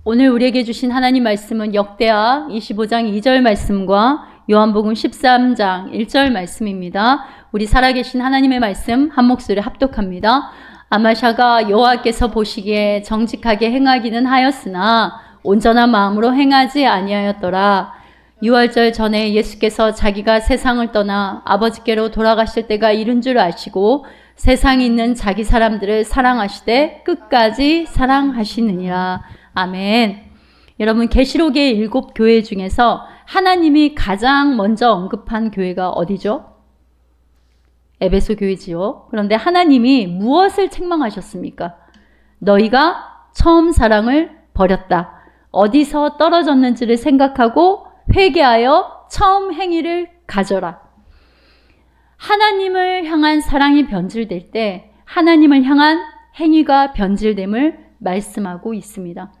오늘 우리에게 주신 하나님 말씀은 역대하 25장 2절 말씀과 요한복음 13장 1절 말씀입니다. 우리 살아계신 하나님의 말씀 한 목소리 합독합니다. 아마샤가 여호와께서 보시기에 정직하게 행하기는 하였으나 온전한 마음으로 행하지 아니하였더라. 유월절 전에 예수께서 자기가 세상을 떠나 아버지께로 돌아가실 때가 이른 줄 아시고 세상에 있는 자기 사람들을 사랑하시되 끝까지 사랑하시느니라. 아멘. 여러분, 계시록의 7교회 중에서 하나님이 가장 먼저 언급한 교회가 어디죠? 에베소 교회지요. 그런데 하나님이 무엇을 책망하셨습니까? 너희가 처음 사랑을 버렸다. 어디서 떨어졌는지를 생각하고 회개하여 처음 행위를 가져라. 하나님을 향한 사랑이 변질될 때 하나님을 향한 행위가 변질됨을 말씀하고 있습니다.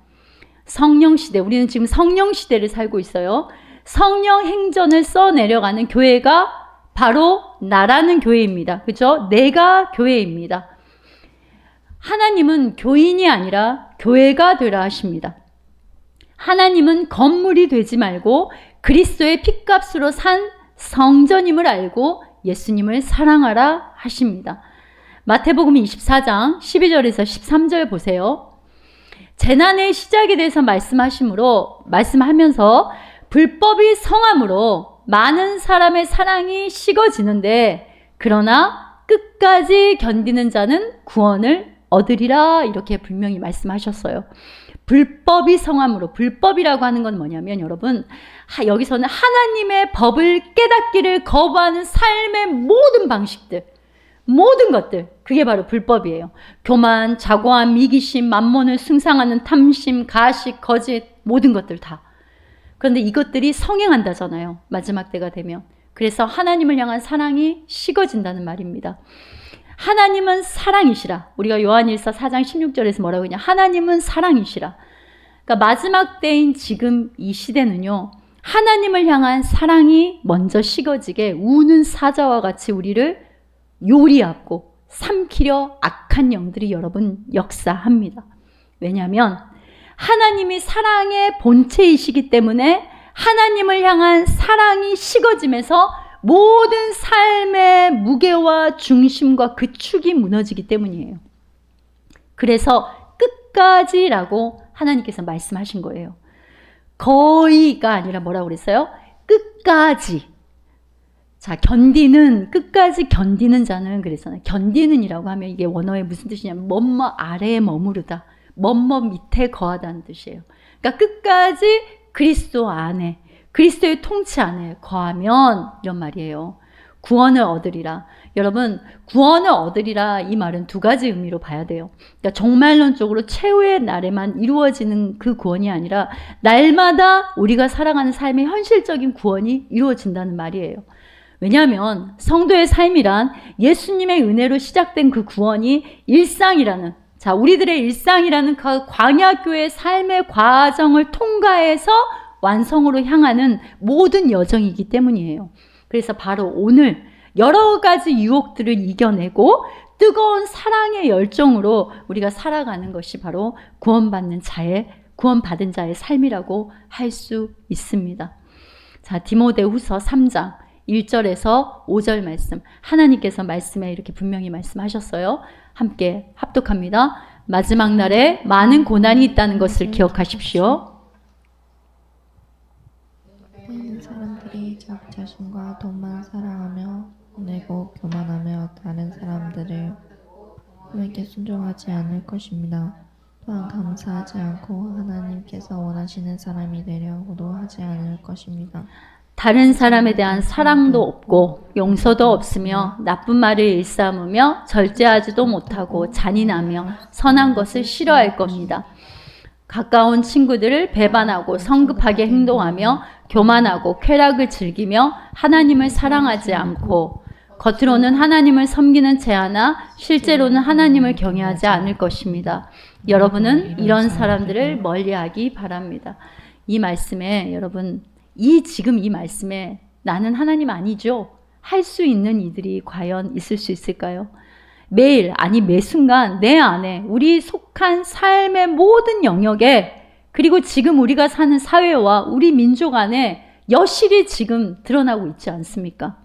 성령 시대, 우리는 지금 성령 시대를 살고 있어요. 성령 행전을 써내려가는 교회가 바로 나라는 교회입니다. 그렇죠? 내가 교회입니다. 하나님은 교인이 아니라 교회가 되라 하십니다. 하나님은 건물이 되지 말고 그리스도의 핏값으로 산 성전임을 알고 예수님을 사랑하라 하십니다. 마태복음 24장 12절에서 13절 보세요. 재난의 시작에 대해서 말씀하면서 불법이 성함으로 많은 사람의 사랑이 식어지는데 그러나 끝까지 견디는 자는 구원을 얻으리라, 이렇게 분명히 말씀하셨어요. 불법이 성함으로, 불법이라고 하는 건 뭐냐면 여러분, 여기서는 하나님의 법을 깨닫기를 거부하는 삶의 모든 방식들, 모든 것들, 그게 바로 불법이에요. 교만, 자고함, 미기심, 만몬을 숭상하는 탐심, 가식, 거짓, 모든 것들 다. 그런데 이것들이 성행한다잖아요, 마지막 때가 되면. 그래서 하나님을 향한 사랑이 식어진다는 말입니다. 하나님은 사랑이시라. 우리가 요한일서 4장 16절에서 뭐라고 하냐, 하나님은 사랑이시라. 그러니까 마지막 때인 지금 이 시대는요, 하나님을 향한 사랑이 먼저 식어지게 우는 사자와 같이 우리를 요리하고 삼키려 악한 영들이 여러분 역사합니다. 왜냐하면 하나님이 사랑의 본체이시기 때문에 하나님을 향한 사랑이 식어지면서 모든 삶의 무게와 중심과 그 축이 무너지기 때문이에요. 그래서 끝까지라고 하나님께서 말씀하신 거예요. 거의가 아니라 뭐라고 그랬어요? 끝까지. 자, 끝까지 견디는 자는 그랬잖아요. 견디는이라고 하면 이게 원어에 무슨 뜻이냐면 뭐뭐 아래에 머무르다, 뭐뭐 밑에 거하다는 뜻이에요. 그러니까 끝까지 그리스도 안에, 그리스도의 통치 안에 거하면, 이런 말이에요. 구원을 얻으리라. 여러분, 구원을 얻으리라, 이 말은 두 가지 의미로 봐야 돼요. 그러니까 종말론적으로 최후의 날에만 이루어지는 그 구원이 아니라 날마다 우리가 살아가는 삶의 현실적인 구원이 이루어진다는 말이에요. 왜냐하면 성도의 삶이란 예수님의 은혜로 시작된 그 구원이 일상이라는, 자, 우리들의 일상이라는 그 광야교회의 삶의 과정을 통과해서 완성으로 향하는 모든 여정이기 때문이에요. 그래서 바로 오늘 여러 가지 유혹들을 이겨내고 뜨거운 사랑의 열정으로 우리가 살아가는 것이 바로 구원받은 자의 삶이라고 할 수 있습니다. 자, 디모데후서 3장 1절에서 5절 말씀, 하나님께서 말씀에 이렇게 분명히 말씀하셨어요. 함께 합독합니다. 마지막 날에 많은 고난이 있다는 것을 기억하십시오. 있는 사람들이 자기 자신과 돈만 사랑하며 내고 교만하며 다른 사람들을 에게 순종하지 않을 것입니다. 또한 감사하지 않고 하나님께서 원하시는 사람이 되려고도 하지 않을 것입니다. 다른 사람에 대한 사랑도 없고 용서도 없으며 나쁜 말을 일삼으며 절제하지도 못하고 잔인하며 선한 것을 싫어할 겁니다. 가까운 친구들을 배반하고 성급하게 행동하며 교만하고 쾌락을 즐기며 하나님을 사랑하지 않고 겉으로는 하나님을 섬기는 채 하나 실제로는 하나님을 경외하지 않을 것입니다. 여러분은 이런 사람들을 멀리하기 바랍니다. 이 말씀에 여러분, 지금 이 말씀에 나는 하나님 아니죠? 할 수 있는 이들이 과연 있을 수 있을까요? 매일, 아니 매 순간 내 안에 우리 속한 삶의 모든 영역에 그리고 지금 우리가 사는 사회와 우리 민족 안에 여실히 지금 드러나고 있지 않습니까?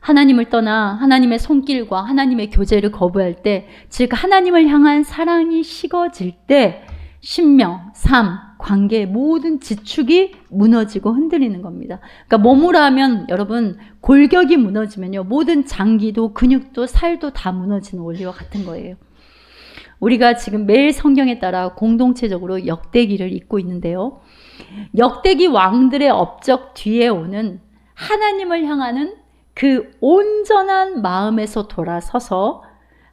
하나님을 떠나 하나님의 손길과 하나님의 교제를 거부할 때, 즉 하나님을 향한 사랑이 식어질 때 신명, 삶, 관계의 모든 지축이 무너지고 흔들리는 겁니다. 그러니까 몸으로 하면 여러분 골격이 무너지면요 모든 장기도 근육도 살도 다 무너지는 원리와 같은 거예요. 우리가 지금 매일 성경에 따라 공동체적으로 역대기를 읽고 있는데요. 역대기 왕들의 업적 뒤에 오는 하나님을 향하는 그 온전한 마음에서 돌아서서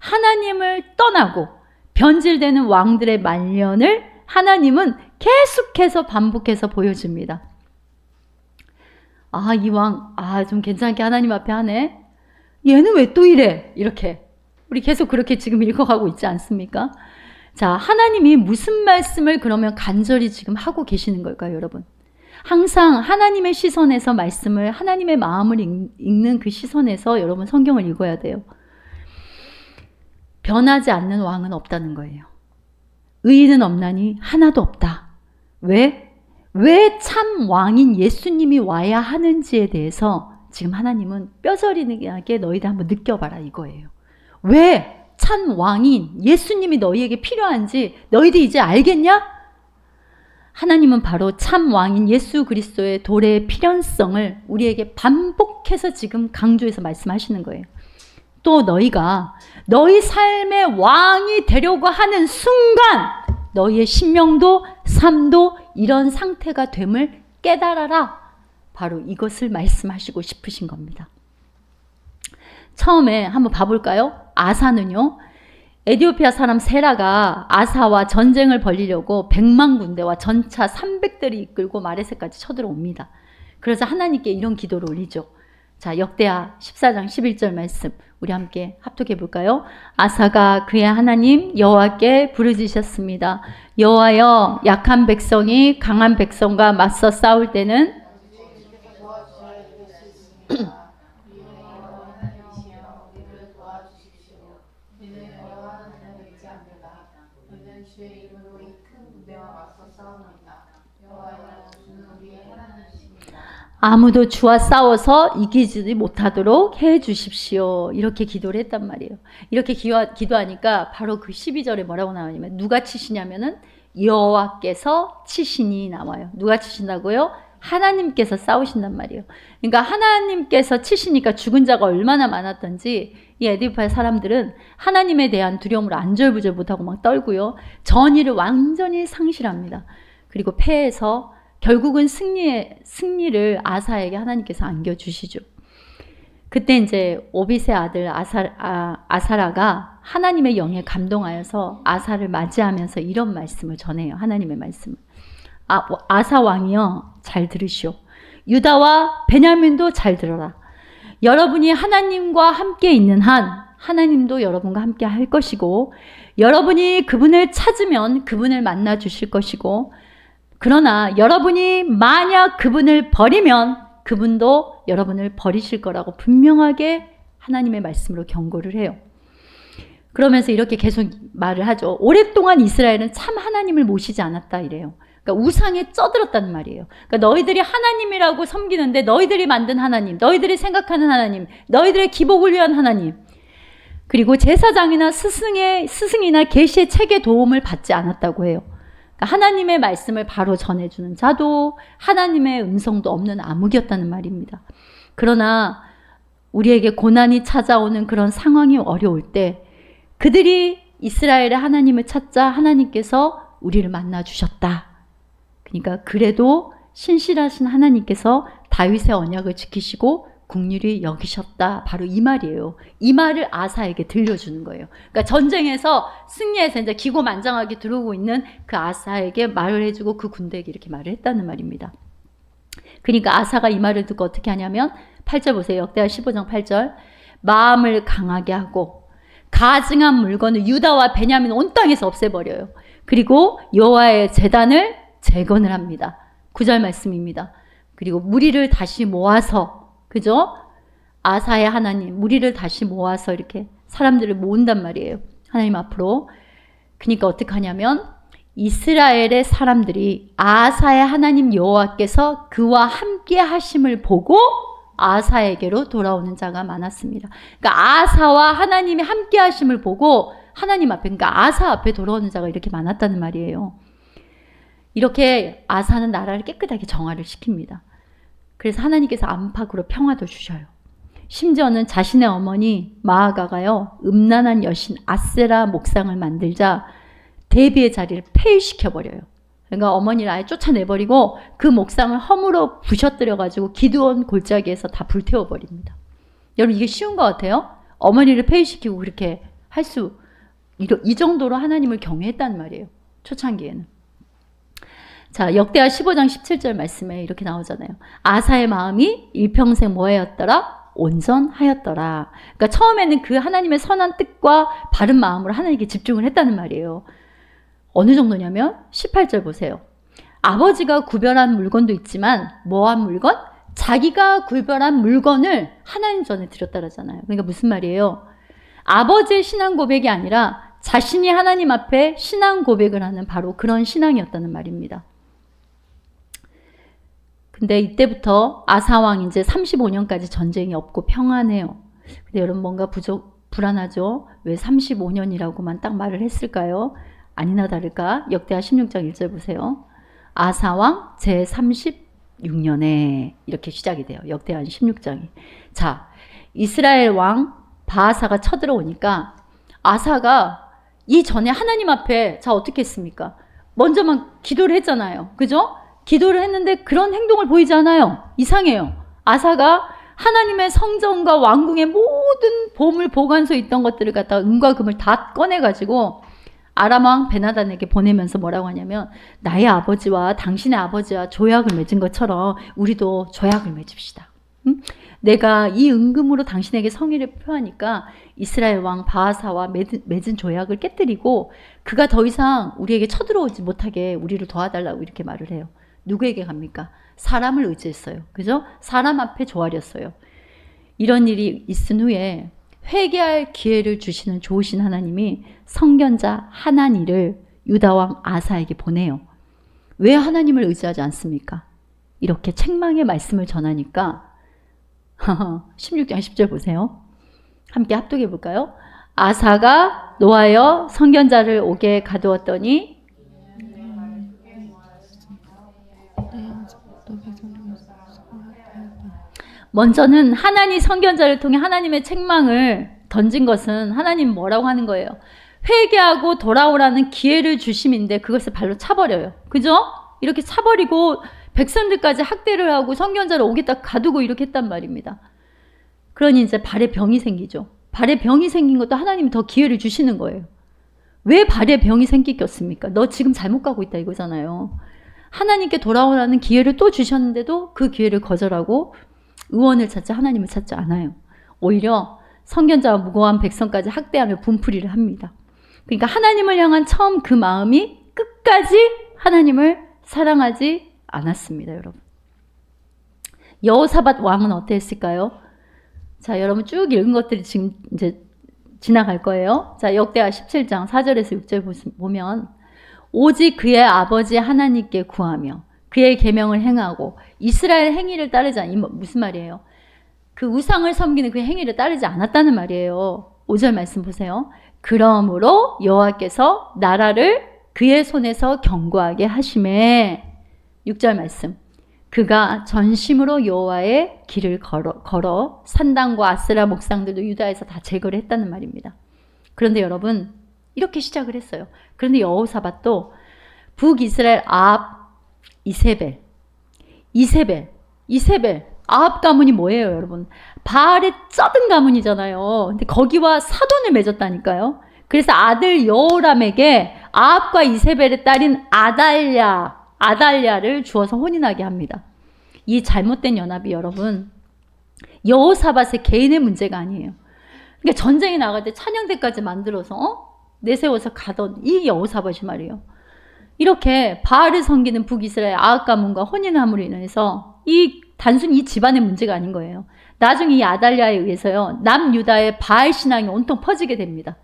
하나님을 떠나고 변질되는 왕들의 말년을 하나님은 계속해서 반복해서 보여줍니다. 아, 이 왕, 좀 괜찮게 하나님 앞에 하네. 얘는 왜 또 이래? 이렇게. 우리 계속 그렇게 지금 읽어가고 있지 않습니까? 자, 하나님이 무슨 말씀을 그러면 간절히 지금 하고 계시는 걸까요, 여러분? 항상 하나님의 시선에서 말씀을, 하나님의 마음을 읽는 그 시선에서 여러분 성경을 읽어야 돼요. 변하지 않는 왕은 없다는 거예요. 의인은 없나니 하나도 없다. 왜 참 왕인 예수님이 와야 하는지에 대해서 지금 하나님은 뼈저리게 너희들 한번 느껴봐라 이거예요. 왜 참 왕인 예수님이 너희에게 필요한지 너희들 이제 알겠냐? 하나님은 바로 참 왕인 예수 그리스도의 도래의 필연성을 우리에게 반복해서 지금 강조해서 말씀하시는 거예요. 또 너희가 너희 삶의 왕이 되려고 하는 순간 너희의 신명도 삶도 이런 상태가 됨을 깨달아라. 바로 이것을 말씀하시고 싶으신 겁니다. 처음에 한번 봐볼까요? 아사는요, 에티오피아 사람 세라가 아사와 전쟁을 벌이려고 100만 군대와 전차 300대를 이끌고 마레세까지 쳐들어옵니다. 그래서 하나님께 이런 기도를 올리죠. 자, 역대하 14장 11절 말씀 우리 함께 합독해 볼까요? 아사가 그의 하나님 여호와께 부르짖으셨습니다. 여호와여, 약한 백성이 강한 백성과 맞서 싸울 때는 아무도 주와 싸워서 이기지 못하도록 해 주십시오. 이렇게 기도를 했단 말이에요. 이렇게 기도하니까 바로 그 12절에 뭐라고 나오냐면 누가 치시냐면은 여호와께서 치시니 나와요. 누가 치신다고요? 하나님께서 싸우신단 말이에요. 그러니까 하나님께서 치시니까 죽은 자가 얼마나 많았던지 이 에디오피아 사람들은 하나님에 대한 두려움으로 안절부절 못하고 막 떨고요. 전의를 완전히 상실합니다. 그리고 패해서 결국은 승리를 아사에게 하나님께서 안겨주시죠. 그때 이제 오빗의 아들 아사라가 하나님의 영에 감동하여서 아사를 맞이하면서 이런 말씀을 전해요. 하나님의 말씀을. 아사 왕이여, 잘 들으시오. 유다와 베냐민도 잘 들어라. 여러분이 하나님과 함께 있는 한 하나님도 여러분과 함께 할 것이고, 여러분이 그분을 찾으면 그분을 만나 주실 것이고, 그러나 여러분이 만약 그분을 버리면 그분도 여러분을 버리실 거라고 분명하게 하나님의 말씀으로 경고를 해요. 그러면서 이렇게 계속 말을 하죠. 오랫동안 이스라엘은 참 하나님을 모시지 않았다 이래요. 그러니까 우상에 쪄들었단 말이에요. 그러니까 너희들이 하나님이라고 섬기는데 너희들이 만든 하나님, 너희들이 생각하는 하나님, 너희들의 기복을 위한 하나님, 그리고 제사장이나 스승이나 계시의 책의 도움을 받지 않았다고 해요. 하나님의 말씀을 바로 전해주는 자도 하나님의 음성도 없는 암흑이었다는 말입니다. 그러나 우리에게 고난이 찾아오는 그런 상황이 어려울 때 그들이 이스라엘의 하나님을 찾자 하나님께서 우리를 만나주셨다. 그러니까 그래도 신실하신 하나님께서 다윗의 언약을 지키시고 긍휼히 여기셨다. 바로 이 말이에요. 이 말을 아사에게 들려주는 거예요. 그러니까 전쟁에서 승리해서 이제 기고만장하게 들어오고 있는 그 아사에게 말을 해주고 그 군대에게 이렇게 말을 했다는 말입니다. 그러니까 아사가 이 말을 듣고 어떻게 하냐면 8절 보세요. 역대하 15장 8절. 마음을 강하게 하고 가증한 물건을 유다와 베냐민 온 땅에서 없애버려요. 그리고 여호와의 제단을 재건을 합니다. 9절 말씀입니다. 그리고 무리를 다시 모아서, 그죠? 아사의 하나님, 무리를 다시 모아서 이렇게 사람들을 모은단 말이에요. 하나님 앞으로. 그러니까 어떻게 하냐면 이스라엘의 사람들이 아사의 하나님 여호와께서 그와 함께 하심을 보고 아사에게로 돌아오는 자가 많았습니다. 그러니까 아사와 하나님이 함께 하심을 보고 하나님 앞에, 그러니까 아사 앞에 돌아오는 자가 이렇게 많았다는 말이에요. 이렇게 아사는 나라를 깨끗하게 정화를 시킵니다. 그래서 하나님께서 안팎으로 평화도 주셔요. 심지어는 자신의 어머니 마아가가요, 음란한 여신 아세라 목상을 만들자 대비의 자리를 폐위시켜버려요. 그러니까 어머니를 아예 쫓아내버리고 그 목상을 허물어 부셔뜨려가지고 기드온 골짜기에서 다 불태워버립니다. 여러분 이게 쉬운 것 같아요? 어머니를 폐위시키고 그렇게 할 수, 이 정도로 하나님을 경외했다는 말이에요. 초창기에는. 자, 역대하 15장 17절 말씀에 이렇게 나오잖아요. 아사의 마음이 일평생 뭐하였더라? 온전하였더라. 그러니까 처음에는 그 하나님의 선한 뜻과 바른 마음으로 하나님께 집중을 했다는 말이에요. 어느 정도냐면 18절 보세요. 아버지가 구별한 물건도 있지만 뭐한 물건? 자기가 구별한 물건을 하나님 전에 드렸다라잖아요. 그러니까 무슨 말이에요? 아버지의 신앙 고백이 아니라 자신이 하나님 앞에 신앙 고백을 하는 바로 그런 신앙이었다는 말입니다. 근데 이때부터 아사왕 이제 35년까지 전쟁이 없고 평안해요. 근데 여러분 뭔가 불안하죠? 왜 35년이라고만 딱 말을 했을까요? 아니나 다를까 역대하 16장 1절 보세요. 아사왕 제36년에 이렇게 시작이 돼요. 역대하 16장이. 자, 이스라엘 왕 바아사가 쳐들어오니까 아사가 이전에 하나님 앞에 자 어떻게 했습니까? 먼저만 기도를 했잖아요. 그죠? 기도를 했는데 그런 행동을 보이지 않아요. 이상해요. 아사가 하나님의 성전과 왕궁의 모든 보물 보관소에 있던 것들을 갖다가 은과 금을 다 꺼내가지고 아람 왕 베나단에게 보내면서 뭐라고 하냐면 나의 아버지와 당신의 아버지와 조약을 맺은 것처럼 우리도 조약을 맺읍시다. 응? 내가 이 은금으로 당신에게 성의를 표하니까 이스라엘 왕 바아사와 맺은 조약을 깨뜨리고 그가 더 이상 우리에게 쳐들어오지 못하게 우리를 도와달라고 이렇게 말을 해요. 누구에게 갑니까? 사람을 의지했어요. 그죠? 사람 앞에 조아렸어요. 이런 일이 있은 후에 회개할 기회를 주시는 좋으신 하나님이 선견자 하나니를 유다왕 아사에게 보내요. 왜 하나님을 의지하지 않습니까? 이렇게 책망의 말씀을 전하니까 16장 10절 보세요. 함께 합독해 볼까요? 아사가 노하여 선견자를 옥에 가두었더니 먼저는 하나님 선견자를 통해 하나님의 책망을 던진 것은 하나님 뭐라고 하는 거예요? 회개하고 돌아오라는 기회를 주심인데 그것을 발로 차버려요. 그죠? 이렇게 차버리고 백성들까지 학대를 하고 선견자를 옥에다 가두고 이렇게 했단 말입니다. 그러니 이제 발에 병이 생기죠. 발에 병이 생긴 것도 하나님이 더 기회를 주시는 거예요. 왜 발에 병이 생기겠습니까? 너 지금 잘못 가고 있다 이거잖아요. 하나님께 돌아오라는 기회를 또 주셨는데도 그 기회를 거절하고 의원을 찾지 하나님을 찾지 않아요. 오히려 선견자와 무고한 백성까지 학대하며 분풀이를 합니다. 그러니까 하나님을 향한 처음 그 마음이 끝까지 하나님을 사랑하지 않았습니다, 여러분. 여호사밧 왕은 어땠을까요? 자, 여러분 쭉 읽은 것들이 지금 이제 지나갈 거예요. 자, 역대하 17장 4절에서 6절 보면 오직 그의 아버지 하나님께 구하며 그의 계명을 행하고 이스라엘 행위를 따르지 무슨 말이에요? 그 우상을 섬기는 그 행위를 따르지 않았다는 말이에요. 5절 말씀 보세요. 그러므로 여호와께서 나라를 그의 손에서 견고하게 하심에 6절 말씀. 그가 전심으로 여호와의 길을 걸어 산당과 아스라 목상들도 유다에서 다 제거를 했다는 말입니다. 그런데 여러분 이렇게 시작을 했어요. 그런데 여호사밧도 북이스라엘 아합 이세벨 아합 가문이 뭐예요, 여러분? 바알의 쩌든 가문이잖아요. 근데 거기와 사돈을 맺었다니까요. 그래서 아들 여호람에게 아합과 이세벨의 딸인 아달랴를 주어서 혼인하게 합니다. 이 잘못된 연합이 여러분 여호사밧의 개인의 문제가 아니에요. 그러니까 전쟁이 나갈 때 찬양대까지 만들어서 내세워서 가던 이 여호사밧이 말이에요. 이렇게 바알을 섬기는 북이스라엘 아합 가문과 혼인함으로 인해서 단순히 이 집안의 문제가 아닌 거예요. 나중에 이 아달랴에 의해서요 남유다의 바알 신앙이 온통 퍼지게 됩니다.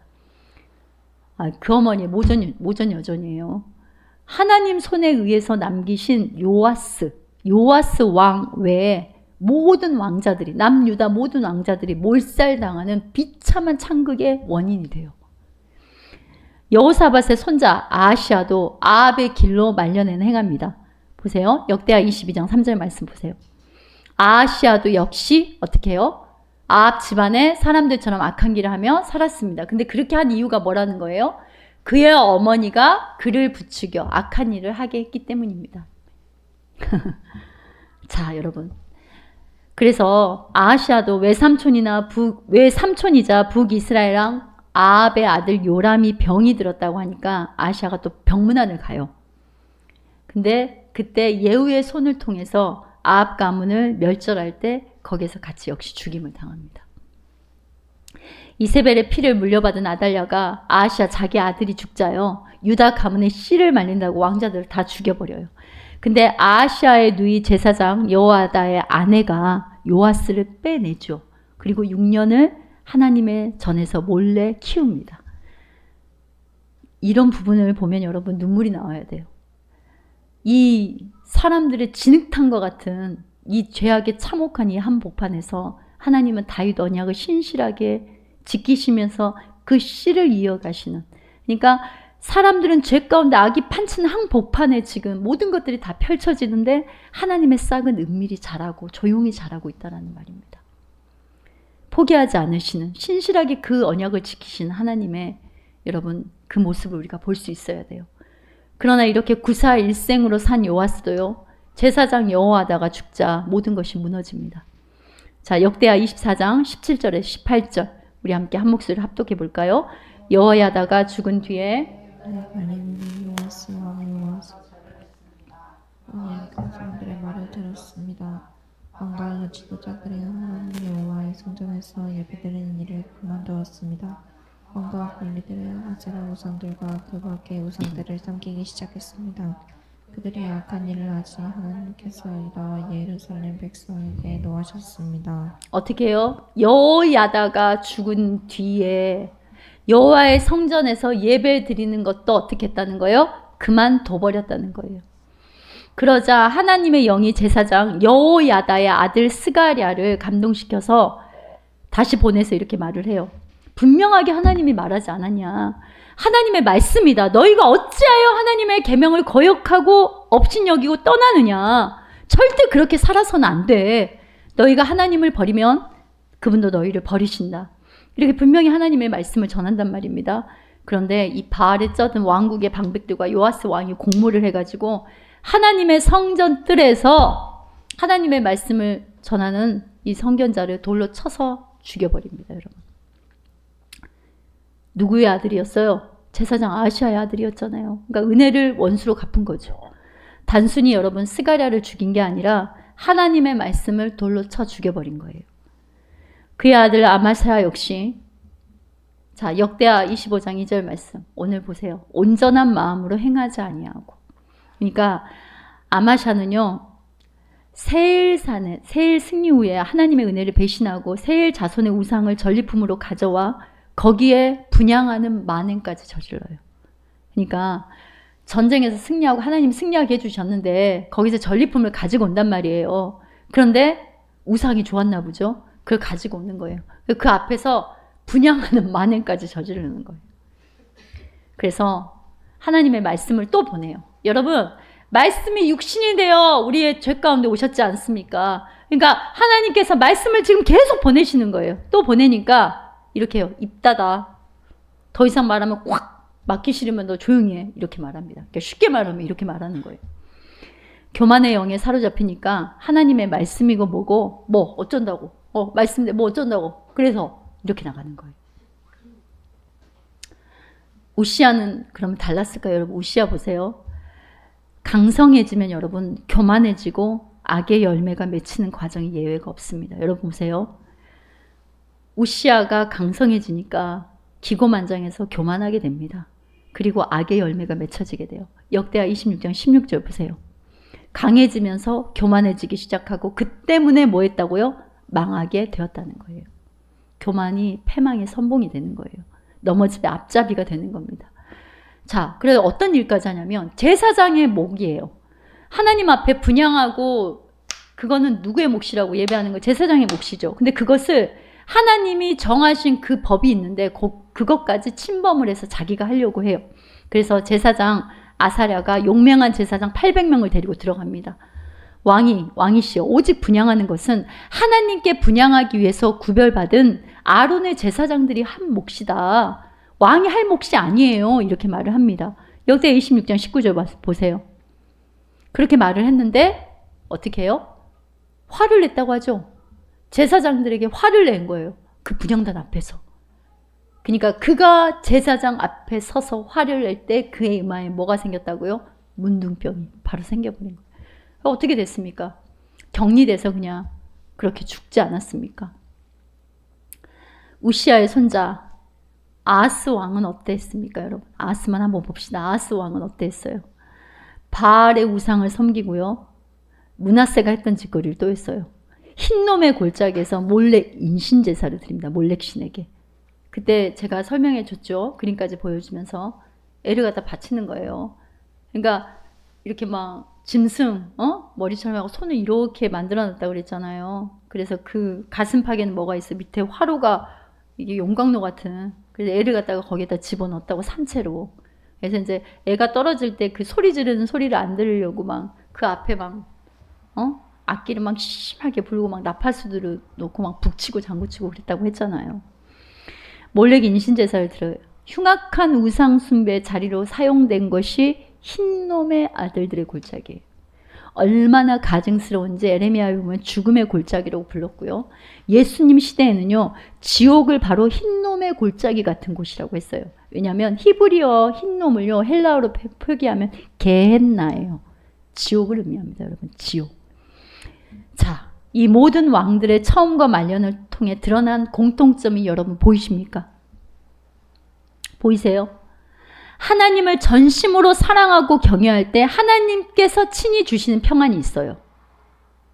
그 어머니의 모전 여전이에요. 하나님 손에 의해서 남기신 요아스 왕 외에 모든 왕자들이, 남유다 모든 왕자들이 몰살당하는 비참한 창극의 원인이 돼요. 여호사밧의 손자 아하시아도 아합의 길로 말려낸 행합니다. 보세요. 역대하 22장 3절 말씀 보세요. 아하시아도 역시 어떻게 해요? 아합 집안의 사람들처럼 악한 길을 하며 살았습니다. 근데 그렇게 한 이유가 뭐라는 거예요? 그의 어머니가 그를 부추겨 악한 일을 하게 했기 때문입니다. 자, 여러분. 그래서 아하시아도 외삼촌이자 북이스라엘 왕 아합의 아들 요람이 병이 들었다고 하니까 아하시아가 또 병문안을 가요. 근데 그때 예후의 손을 통해서 아합 가문을 멸절할 때 거기에서 같이 역시 죽임을 당합니다. 이세벨의 피를 물려받은 아달랴가 아하시아 자기 아들이 죽자요. 유다 가문의 씨를 말린다고 왕자들을 다 죽여버려요. 근데 아하시아의 누이 제사장 여호야다의 아내가 요아스를 빼내죠. 그리고 6년을 하나님의 전에서 몰래 키웁니다. 이런 부분을 보면 여러분 눈물이 나와야 돼요. 이 사람들의 진흙탕과 같은 이 죄악의 참혹한 이 한복판에서 하나님은 다윗 언약을 신실하게 지키시면서 그 씨를 이어가시는, 그러니까 사람들은 죄 가운데 악이 판치는 한복판에 지금 모든 것들이 다 펼쳐지는데 하나님의 싹은 은밀히 자라고 조용히 자라고 있다는 말입니다. 포기하지 않으시는, 신실하게 그 언약을 지키시는 하나님의 여러분 그 모습을 우리가 볼 수 있어야 돼요. 그러나 이렇게 구사일생으로 산 요아스도요, 제사장 여호야다가 죽자 모든 것이 무너집니다. 자, 역대하 24장 17절에 18절 우리 함께 한 목소리를 합독해 볼까요? 여호야다가 죽은 뒤에 요아스 왕의 백성들의 말을 들었습니다. 왕과 지도자들이 하나님 여호와의 성전에서 예배드리는 일을 그만두었습니다. 왕과 관리들은 아세라 우상들과 그 밖의 우상들을 섬기기 시작했습니다. 그들이 악한 일을 하지 하나님께서 이러한 예루살렘 백성에게 노하셨습니다. 어떻게 해요? 여호야다가 죽은 뒤에 여호와의 성전에서 예배 드리는 것도 어떻게 했다는 거예요? 그만둬버렸다는 거예요. 그러자 하나님의 영이 제사장 여호야다의 아들 스가랴를 감동시켜서 다시 보내서 이렇게 말을 해요. 분명하게 하나님이 말하지 않았냐. 하나님의 말씀이다. 너희가 어찌하여 하나님의 계명을 거역하고 업신여기고 떠나느냐. 절대 그렇게 살아서는 안 돼. 너희가 하나님을 버리면 그분도 너희를 버리신다. 이렇게 분명히 하나님의 말씀을 전한단 말입니다. 그런데 이 바알에 쩌든 왕국의 방백들과 요아스 왕이 공모를 해가지고 하나님의 성전 뜰에서 하나님의 말씀을 전하는 이 선견자를 돌로 쳐서 죽여버립니다, 여러분. 누구의 아들이었어요? 제사장 아하시아의 아들이었잖아요. 그러니까 은혜를 원수로 갚은 거죠. 단순히 여러분 스가랴를 죽인 게 아니라 하나님의 말씀을 돌로 쳐 죽여버린 거예요. 그의 아들 아마스야 역시, 자, 역대하 25장 2절 말씀 오늘 보세요. 온전한 마음으로 행하지 아니하고. 그러니까 아마샤는요, 세일 승리 후에 하나님의 은혜를 배신하고 세일 자손의 우상을 전리품으로 가져와 거기에 분향하는 만행까지 저질러요. 그러니까 전쟁에서 승리하고 하나님 승리하게 해주셨는데 거기서 전리품을 가지고 온단 말이에요. 그런데 우상이 좋았나 보죠. 그걸 가지고 오는 거예요. 그 앞에서 분향하는 만행까지 저지르는 거예요. 그래서 하나님의 말씀을 또 보내요. 여러분, 말씀이 육신이 되어 우리의 죄 가운데 오셨지 않습니까? 그러니까 하나님께서 말씀을 지금 계속 보내시는 거예요. 또 보내니까 이렇게 해요. 입 닫아. 더 이상 말하면 꽉 막기 싫으면 너 조용히 해. 이렇게 말합니다. 그러니까 쉽게 말하면 이렇게 말하는 거예요. 교만의 영에 사로잡히니까 하나님의 말씀이고 뭐고 뭐 어쩐다고. 말씀인데 뭐 어쩐다고. 그래서 이렇게 나가는 거예요. 우시아는 그러면 달랐을까요? 여러분 우시아 보세요. 강성해지면 여러분 교만해지고 악의 열매가 맺히는 과정이 예외가 없습니다. 여러분 보세요. 우시아가 강성해지니까 기고만장해서 교만하게 됩니다. 그리고 악의 열매가 맺혀지게 돼요. 역대하 26장 16절 보세요. 강해지면서 교만해지기 시작하고 그 때문에 뭐 했다고요? 망하게 되었다는 거예요. 교만이 패망의 선봉이 되는 거예요. 넘어짐의 앞잡이가 되는 겁니다. 자, 그래서 어떤 일까지 하냐면 제사장의 몫이에요. 하나님 앞에 분향하고 그거는 누구의 몫이라고 예배하는 거 제사장의 몫이죠. 근데 그것을 하나님이 정하신 그 법이 있는데 그것까지 침범을 해서 자기가 하려고 해요. 그래서 제사장 아사랴가 용맹한 제사장 800명을 데리고 들어갑니다. 왕이시여 오직 분향하는 것은 하나님께 분향하기 위해서 구별받은 아론의 제사장들이 한 몫이다. 왕이 할 몫이 아니에요. 이렇게 말을 합니다. 역대 26장 19절 보세요. 그렇게 말을 했는데 어떻게 해요? 화를 냈다고 하죠. 제사장들에게 화를 낸 거예요. 그 분향단 앞에서. 그러니까 그가 제사장 앞에 서서 화를 낼 때 그의 이마에 뭐가 생겼다고요? 문둥병이 바로 생겨버린 거예요. 어떻게 됐습니까? 격리돼서 그냥 그렇게 죽지 않았습니까? 우시아의 손자 아하스 왕은 어땠습니까, 여러분? 아하스만 한번 봅시다. 아하스 왕은 어땠어요? 바알의 우상을 섬기고요. 므낫세가 했던 짓거리를 또 했어요. 흰놈의 골짜기에서 몰래 인신제사를 드립니다. 몰렉 신에게. 그때 제가 설명해 줬죠. 그림까지 보여주면서 애를 갖다 바치는 거예요. 그러니까 이렇게 막 짐승 머리처럼 하고 손을 이렇게 만들어 놨다고 그랬잖아요. 그래서 그 가슴팍에는 뭐가 있어? 밑에 화로가 이게 용광로 같은. 그래서 애를 갖다가 거기에다 집어넣었다고 산채로. 그래서 이제 애가 떨어질 때 그 소리 지르는 소리를 안 들으려고 막 그 앞에 막 악기를 막 심하게 불고 막 나팔수들을 놓고 막 북치고 장구치고 그랬다고 했잖아요. 몰렉 인신제사를 들어요. 흉악한 우상 숭배 자리로 사용된 것이 흰놈의 아들들의 골짜기예요. 얼마나 가증스러운지 에레미야에 보면 죽음의 골짜기라고 불렀고요. 예수님 시대에는요. 지옥을 바로 흰놈의 골짜기 같은 곳이라고 했어요. 왜냐하면 히브리어 흰놈을요. 헬라어로 표기하면 게헨나예요. 지옥을 의미합니다. 여러분. 지옥. 자, 이 모든 왕들의 처음과 말년을 통해 드러난 공통점이 여러분 보이십니까? 보이세요? 하나님을 전심으로 사랑하고 경외할 때 하나님께서 친히 주시는 평안이 있어요.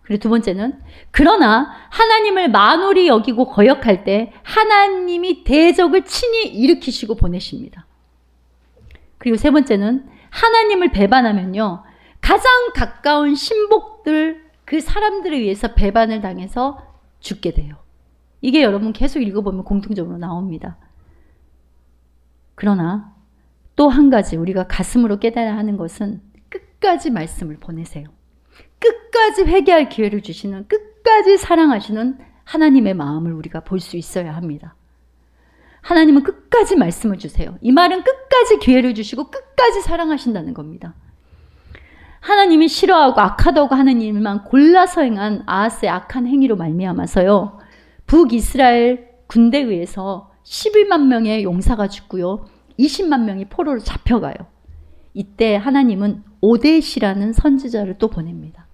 그리고 두 번째는 그러나 하나님을 만홀히 여기고 거역할 때 하나님이 대적을 친히 일으키시고 보내십니다. 그리고 세 번째는 하나님을 배반하면요. 가장 가까운 신복들 그 사람들에 의해서 배반을 당해서 죽게 돼요. 이게 여러분 계속 읽어보면 공통적으로 나옵니다. 그러나 또 한 가지 우리가 가슴으로 깨달아야 하는 것은 끝까지 말씀을 보내세요. 끝까지 회개할 기회를 주시는 끝까지 사랑하시는 하나님의 마음을 우리가 볼 수 있어야 합니다. 하나님은 끝까지 말씀을 주세요. 이 말은 끝까지 기회를 주시고 끝까지 사랑하신다는 겁니다. 하나님이 싫어하고 악하다고 하는 일만 골라서 행한 아하스의 악한 행위로 말미암아서요. 북이스라엘 군대에 의해서 11만 명의 용사가 죽고요. 20만 명이 포로로 잡혀가요. 이때 하나님은 오뎃이라는 선지자를 또 보냅니다.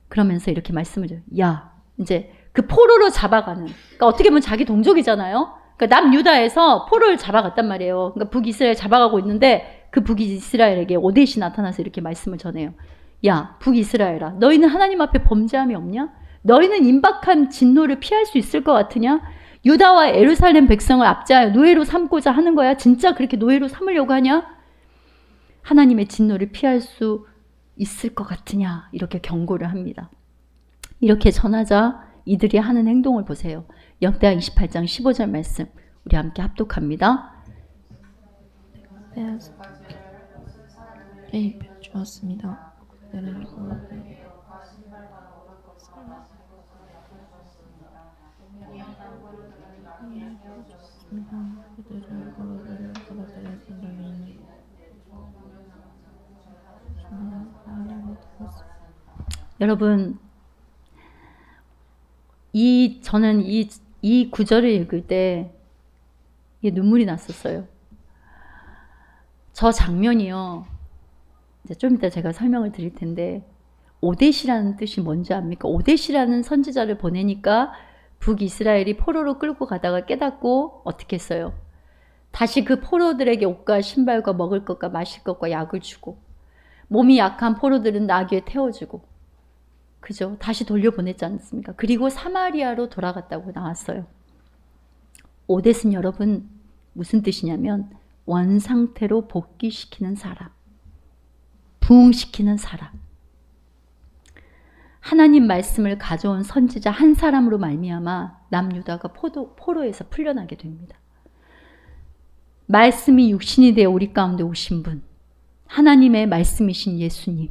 그러면서 이렇게 말씀을 줘요. 야, 이제 그 포로로 잡아가는, 그러니까 어떻게 보면 자기 동족이잖아요. 그러니까 남유다에서 포로를 잡아갔단 말이에요. 그러니까 북이스라엘 잡아가고 있는데 그 북이스라엘에게 오뎃이 나타나서 이렇게 말씀을 전해요. 야, 북이스라엘아, 너희는 하나님 앞에 범죄함이 없냐? 너희는 임박한 진노를 피할 수 있을 것 같으냐? 유다와 예루살렘 백성을 압제하여 노예로 삼고자 하는 거야? 진짜 그렇게 노예로 삼으려고 하냐? 하나님의 진노를 피할 수 있을 것 같으냐? 이렇게 경고를 합니다. 이렇게 전하자 이들이 하는 행동을 보세요. 역대하 28장 15절 말씀 우리 함께 합독합니다. 빼입혀 주었습니다. 그들은 여러분, 저는 이 구절을 읽을 때 눈물이 났었어요. 저 장면이요. 이제 좀 이따 제가 설명을 드릴 텐데 오뎃이라는 뜻이 뭔지 압니까? 오뎃이라는 선지자를 보내니까 북이스라엘이 포로로 끌고 가다가 깨닫고 어떻게 했어요? 다시 그 포로들에게 옷과 신발과 먹을 것과 마실 것과 약을 주고 몸이 약한 포로들은 나귀에 태워주고 그죠? 다시 돌려보냈지 않습니까? 그리고 사마리아로 돌아갔다고 나왔어요. 오뎃은 여러분 무슨 뜻이냐면 원상태로 복귀시키는 사람, 부흥시키는 사람, 하나님 말씀을 가져온 선지자 한 사람으로 말미암아 남유다가 포로에서 풀려나게 됩니다. 말씀이 육신이 되어 우리 가운데 오신 분, 하나님의 말씀이신 예수님,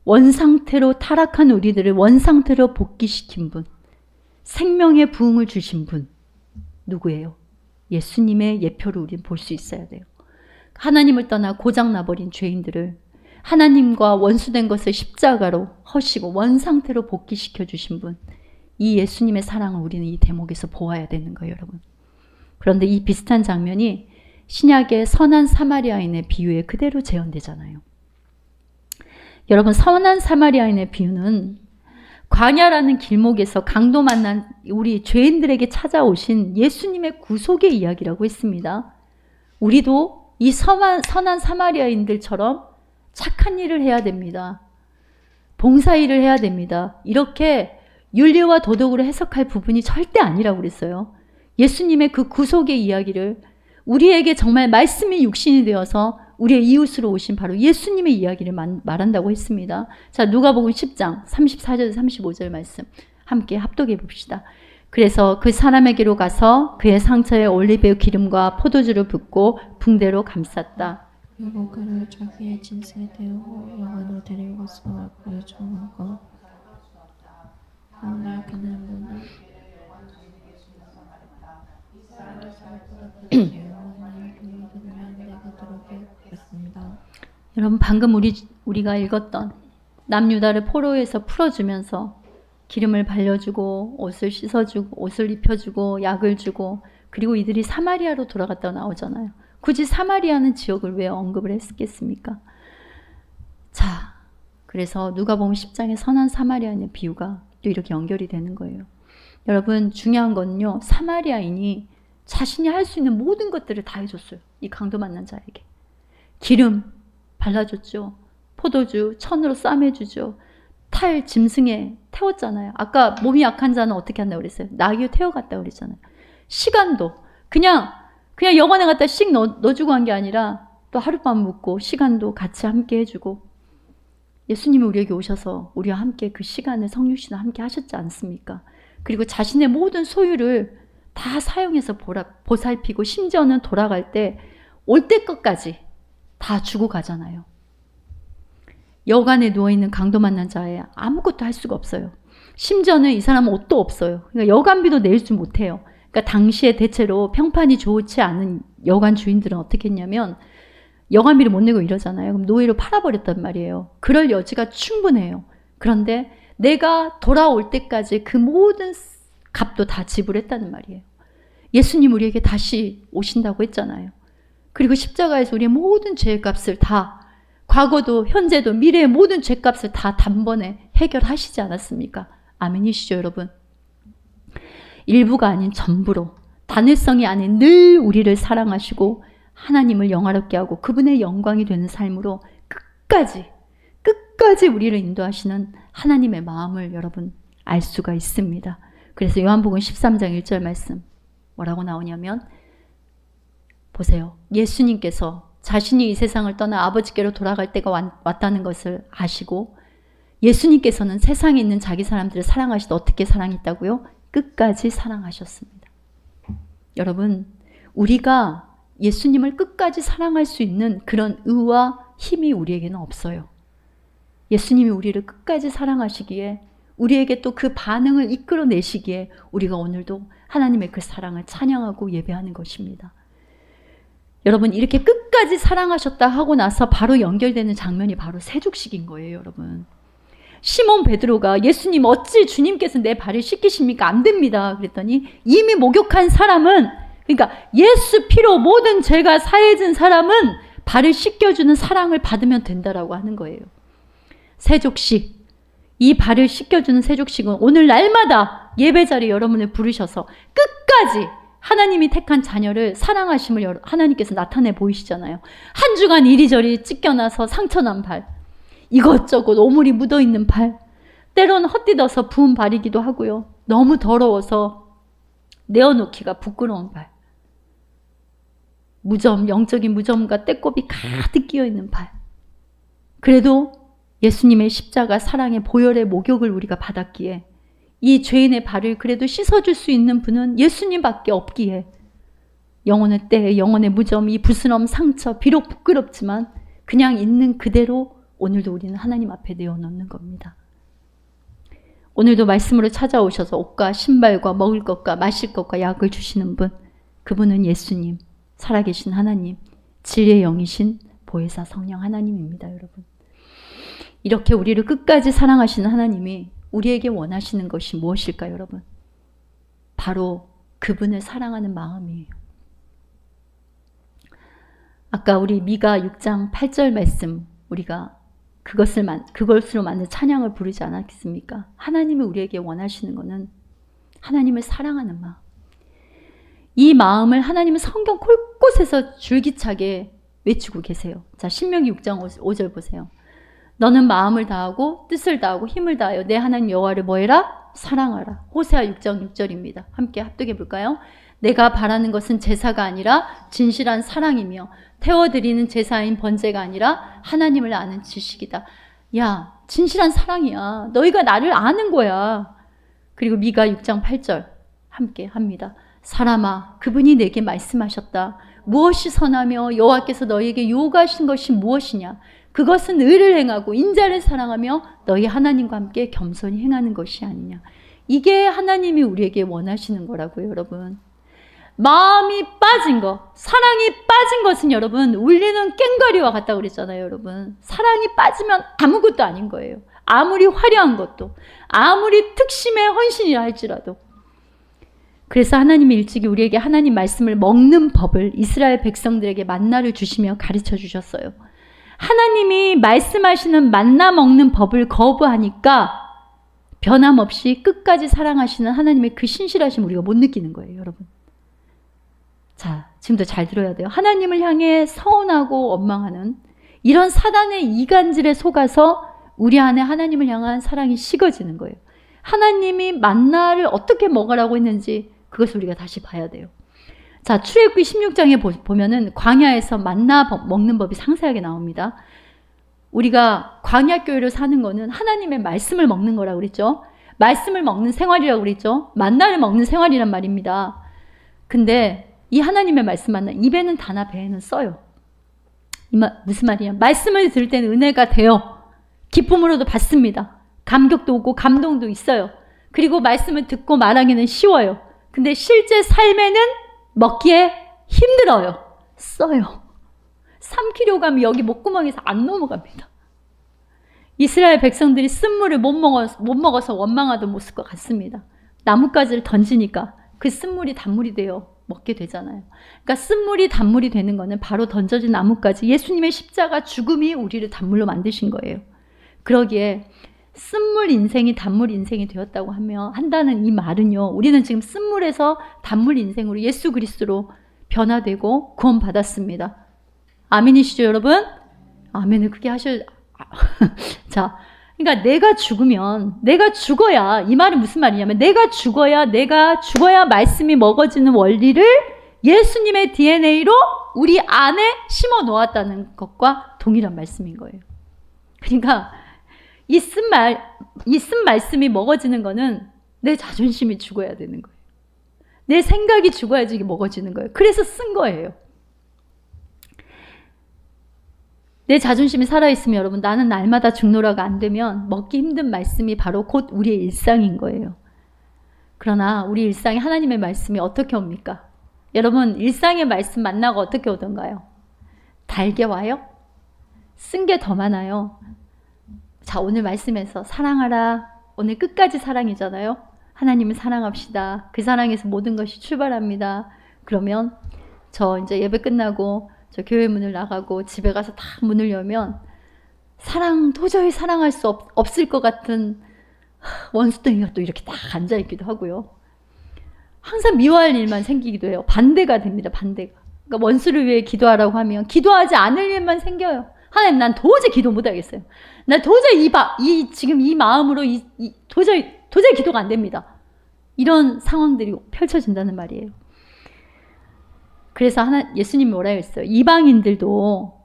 원상태로 타락한 우리들을 원상태로 복귀시킨 분, 생명의 부흥을 주신 분, 누구예요? 예수님의 예표를 우리는 볼 수 있어야 돼요. 하나님을 떠나 고장나버린 죄인들을 하나님과 원수된 것을 십자가로 허시고 원상태로 복귀시켜 주신 분, 이 예수님의 사랑을 우리는 이 대목에서 보아야 되는 거예요, 여러분. 그런데 이 비슷한 장면이 신약의 선한 사마리아인의 비유에 그대로 재현되잖아요. 여러분, 선한 사마리아인의 비유는 광야라는 길목에서 강도 만난 우리 죄인들에게 찾아오신 예수님의 구속의 이야기라고 했습니다. 우리도 이 선한 사마리아인들처럼 착한 일을 해야 됩니다. 봉사일을 해야 됩니다. 이렇게 윤리와 도덕으로 해석할 부분이 절대 아니라고 그랬어요. 예수님의 그 구속의 이야기를 우리에게 정말 말씀이 육신이 되어서 우리의 이웃으로 오신 바로 예수님의 이야기를 말한다고 했습니다. 자, 누가복음 10장 34절 35절 말씀 함께 합독해 봅시다. 그래서 그 사람에게로 가서 그의 상처에 올리브 기름과 포도주를 붓고 붕대로 감쌌다. 그리고 그를 자기의 짐승에 태우고 영안으로 데려가서 그를 정하고 다음날 그는 문을 여러분, 방금 우리가 읽었던 남유다를 포로에서 풀어주면서 기름을 발려주고 옷을 씻어주고 옷을 입혀주고 약을 주고 그리고 이들이 사마리아로 돌아갔다고 나오잖아요. 굳이 사마리아는 지역을 왜 언급을 했겠습니까? 자, 그래서 누가복음 10장의 선한 사마리아인의 비유가 또 이렇게 연결이 되는 거예요. 여러분, 중요한 건요, 사마리아인이 자신이 할 수 있는 모든 것들을 다 해줬어요. 이 강도 만난 자에게. 기름 발라줬죠. 포도주 천으로 싸매주죠. 탈 짐승에 태웠잖아요. 아까 몸이 약한 자는 어떻게 한다고 그랬어요? 나귀에 태워갔다고 그랬잖아요. 시간도 그냥 여관에 갖다 씩 넣어주고 한 게 아니라 또 하룻밤 묵고 시간도 같이 함께 해주고, 예수님이 우리에게 오셔서 우리와 함께 그 시간을 성육신을 함께 하셨지 않습니까? 그리고 자신의 모든 소유를 다 사용해서 보살피고 심지어는 돌아갈 때 올 때 것까지 다 주고 가잖아요. 여관에 누워있는 강도 만난 자에 아무것도 할 수가 없어요. 심지어는 이 사람은 옷도 없어요. 그러니까 여관비도 내지 못해요. 그러니까 당시에 대체로 평판이 좋지 않은 여관 주인들은 어떻게 했냐면 여관비를 못 내고 이러잖아요. 그럼 노예로 팔아버렸단 말이에요. 그럴 여지가 충분해요. 그런데 내가 돌아올 때까지 그 모든 값도 다 지불했다는 말이에요. 예수님 우리에게 다시 오신다고 했잖아요. 그리고 십자가에서 우리의 모든 죄의 값을 다, 과거도 현재도 미래의 모든 죄값을 다 단번에 해결하시지 않았습니까? 아멘이시죠, 여러분? 일부가 아닌 전부로, 단회성이 아닌 늘 우리를 사랑하시고 하나님을 영화롭게 하고 그분의 영광이 되는 삶으로 끝까지 우리를 인도하시는 하나님의 마음을 여러분 알 수가 있습니다. 그래서 요한복음 13장 1절 말씀 뭐라고 나오냐면, 보세요. 예수님께서 자신이 이 세상을 떠나 아버지께로 돌아갈 때가 왔다는 것을 아시고 예수님께서는 세상에 있는 자기 사람들을 사랑하시듯 어떻게 사랑했다고요? 끝까지 사랑하셨습니다. 여러분, 우리가 예수님을 끝까지 사랑할 수 있는 그런 의와 힘이 우리에게는 없어요. 예수님이 우리를 끝까지 사랑하시기에, 우리에게 또 그 반응을 이끌어내시기에 우리가 오늘도 하나님의 그 사랑을 찬양하고 예배하는 것입니다. 여러분, 이렇게 끝까지 사랑하셨다 하고 나서 바로 연결되는 장면이 바로 세족식인 거예요, 여러분. 시몬 베드로가 예수님 어찌 주님께서 내 발을 씻기십니까? 안 됩니다. 그랬더니 이미 목욕한 사람은, 그러니까 예수 피로 모든 죄가 사해진 사람은 발을 씻겨주는 사랑을 받으면 된다라고 하는 거예요. 세족식, 이 발을 씻겨주는 세족식은 오늘 날마다 예배 자리에 여러분을 부르셔서 끝까지 하나님이 택한 자녀를 사랑하심을 하나님께서 나타내 보이시잖아요. 한 주간 이리저리 찢겨나서 상처난 발, 이것저것 오물이 묻어있는 발, 때로는 헛디뎌서 부은 발이기도 하고요. 너무 더러워서 내어놓기가 부끄러운 발, 무좀, 영적인 무좀과 떼꼽이 가득 끼어있는 발. 그래도 예수님의 십자가 사랑의 보혈의 목욕을 우리가 받았기에 이 죄인의 발을 그래도 씻어줄 수 있는 분은 예수님밖에 없기에 영혼의 때, 영혼의 무좀, 이 부스럼 상처, 비록 부끄럽지만 그냥 있는 그대로 오늘도 우리는 하나님 앞에 내어놓는 겁니다. 오늘도 말씀으로 찾아오셔서 옷과 신발과 먹을 것과 마실 것과 약을 주시는 분, 그분은 예수님, 살아계신 하나님, 진리의 영이신 보혜사 성령 하나님입니다, 여러분. 이렇게 우리를 끝까지 사랑하시는 하나님이 우리에게 원하시는 것이 무엇일까요, 여러분? 바로 그분을 사랑하는 마음이에요. 아까 우리 미가 6장 8절 말씀, 우리가 그것으로 만든 찬양을 부르지 않았겠습니까? 하나님이 우리에게 원하시는 것은 하나님을 사랑하는 마음. 이 마음을 하나님은 성경 곳곳에서 줄기차게 외치고 계세요. 자, 신명기 6장 5절 보세요. 너는 마음을 다하고 뜻을 다하고 힘을 다하여 내 하나님 여호와를 뭐해라? 사랑하라. 호세아 6장 6절입니다. 함께 합독해 볼까요? 내가 바라는 것은 제사가 아니라 진실한 사랑이며 태워드리는 제사인 번제가 아니라 하나님을 아는 지식이다. 야, 진실한 사랑이야. 너희가 나를 아는 거야. 그리고 미가 6장 8절 함께 합니다. 사람아, 그분이 내게 말씀하셨다. 무엇이 선하며 여호와께서 너희에게 요구하신 것이 무엇이냐? 그것은 의를 행하고 인자를 사랑하며 너희 하나님과 함께 겸손히 행하는 것이 아니냐. 이게 하나님이 우리에게 원하시는 거라고요, 여러분. 마음이 빠진 것, 사랑이 빠진 것은 여러분 울리는 꽹과리와 같다고 그랬잖아요, 여러분. 사랑이 빠지면 아무것도 아닌 거예요. 아무리 화려한 것도, 아무리 특심의 헌신이라 할지라도. 그래서 하나님이 일찍이 우리에게 하나님 말씀을 먹는 법을 이스라엘 백성들에게 만나를 주시며 가르쳐 주셨어요. 하나님이 말씀하시는 만나 먹는 법을 거부하니까 변함없이 끝까지 사랑하시는 하나님의 그 신실하심 우리가 못 느끼는 거예요, 여러분. 자, 지금도 잘 들어야 돼요. 하나님을 향해 서운하고 원망하는 이런 사단의 이간질에 속아서 우리 안에 하나님을 향한 사랑이 식어지는 거예요. 하나님이 만나를 어떻게 먹으라고 했는지 그것을 우리가 다시 봐야 돼요. 자, 출애굽기 16장에 보면은 광야에서 만나 먹는 법이 상세하게 나옵니다. 우리가 광야 교회를 사는 거는 하나님의 말씀을 먹는 거라고 그랬죠. 말씀을 먹는 생활이라고 그랬죠. 만나를 먹는 생활이란 말입니다. 근데 이 하나님의 말씀 만나 입에는 다나 배에는 써요. 무슨 말이야? 말씀을 들을 때는 은혜가 돼요. 기쁨으로도 받습니다. 감격도 오고 감동도 있어요. 그리고 말씀을 듣고 말하기는 쉬워요. 근데 실제 삶에는 먹기에 힘들어요. 써요. 3kg 가면 여기 목구멍에서 안 넘어갑니다. 이스라엘 백성들이 쓴물을 못 먹어서 원망하던 모습과 같습니다. 나뭇가지를 던지니까 그 쓴물이 단물이 돼요. 먹게 되잖아요. 그러니까 쓴물이 단물이 되는 거는 바로 던져진 나뭇가지, 예수님의 십자가 죽음이 우리를 단물로 만드신 거예요. 그러기에 쓴물 인생이 단물 인생이 되었다고 한다는 이 말은요, 우리는 지금 쓴물에서 단물 인생으로 예수 그리스도로 변화되고 구원받았습니다. 아멘이시죠, 여러분? 아멘을 크게 자, 그러니까 내가 죽어야, 이 말은 무슨 말이냐면 내가 죽어야 말씀이 먹어지는 원리를 예수님의 DNA로 우리 안에 심어 놓았다는 것과 동일한 말씀인 거예요. 그러니까 이 쓴 말씀이 먹어지는 거는 내 자존심이 죽어야 되는 거예요. 내 생각이 죽어야지 이게 먹어지는 거예요. 그래서 쓴 거예요. 내 자존심이 살아있으면 여러분, 나는 날마다 죽노라가 안 되면 먹기 힘든 말씀이 바로 곧 우리의 일상인 거예요. 그러나 우리 일상에 하나님의 말씀이 어떻게 옵니까? 여러분, 일상의 말씀 만나고 어떻게 오던가요? 달게 와요? 쓴 게 더 많아요. 자, 오늘 말씀에서 사랑하라. 오늘 끝까지 사랑이잖아요. 하나님을 사랑합시다. 그 사랑에서 모든 것이 출발합니다. 그러면 저 이제 예배 끝나고 저 교회 문을 나가고 집에 가서 다 문을 열면 도저히 사랑할 수 없을 것 같은 원수덩이가 또 이렇게 딱 앉아있기도 하고요. 항상 미워할 일만 생기기도 해요. 반대가 됩니다. 반대가. 그러니까 원수를 위해 기도하라고 하면 기도하지 않을 일만 생겨요. 하나님, 난 도저히 기도 못하겠어요. 난 도저히 지금 이 마음으로 도저히 기도가 안 됩니다. 이런 상황들이 펼쳐진다는 말이에요. 그래서 예수님이 뭐라 했어요? 이방인들도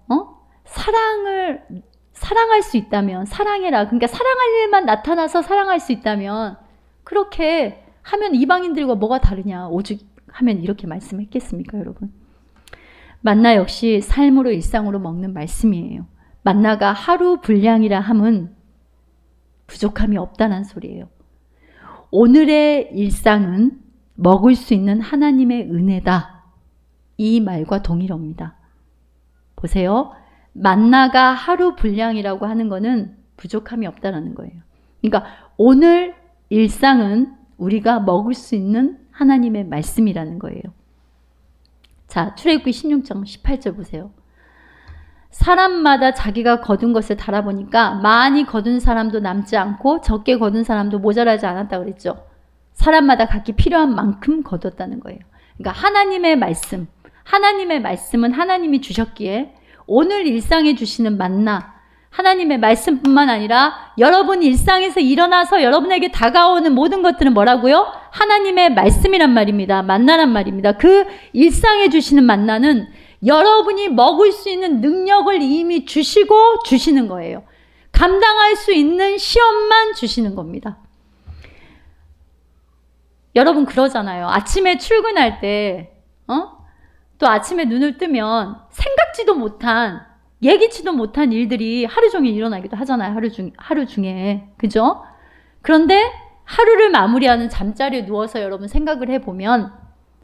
사랑할 수 있다면 사랑해라. 그러니까 사랑할 일만 나타나서 사랑할 수 있다면 그렇게 하면 이방인들과 뭐가 다르냐. 오죽 하면 이렇게 말씀했겠습니까, 여러분? 만나 역시 삶으로 일상으로 먹는 말씀이에요. 만나가 하루 분량이라 함은 부족함이 없다는 소리예요. 오늘의 일상은 먹을 수 있는 하나님의 은혜다. 이 말과 동일합니다. 보세요. 만나가 하루 분량이라고 하는 것은 부족함이 없다는 거예요. 그러니까 오늘 일상은 우리가 먹을 수 있는 하나님의 말씀이라는 거예요. 자, 출애굽기 16장 18절 보세요. 사람마다 자기가 거둔 것을 달아보니까 많이 거둔 사람도 남지 않고 적게 거둔 사람도 모자라지 않았다 그랬죠. 사람마다 각기 필요한 만큼 거뒀다는 거예요. 그러니까 하나님의 말씀은 하나님이 주셨기에 오늘 일상에 주시는 만나, 하나님의 말씀뿐만 아니라 여러분 일상에서 일어나서 여러분에게 다가오는 모든 것들은 뭐라고요? 하나님의 말씀이란 말입니다. 만나란 말입니다. 그 일상에 주시는 만나는 여러분이 먹을 수 있는 능력을 이미 주시고 주시는 거예요. 감당할 수 있는 시험만 주시는 겁니다. 여러분 그러잖아요. 아침에 출근할 때 또 아침에 눈을 뜨면 생각지도 못한 예기치도 못한 일들이 하루 종일 일어나기도 하잖아요. 하루 중에. 그죠? 그런데 하루를 마무리하는 잠자리에 누워서 여러분 생각을 해보면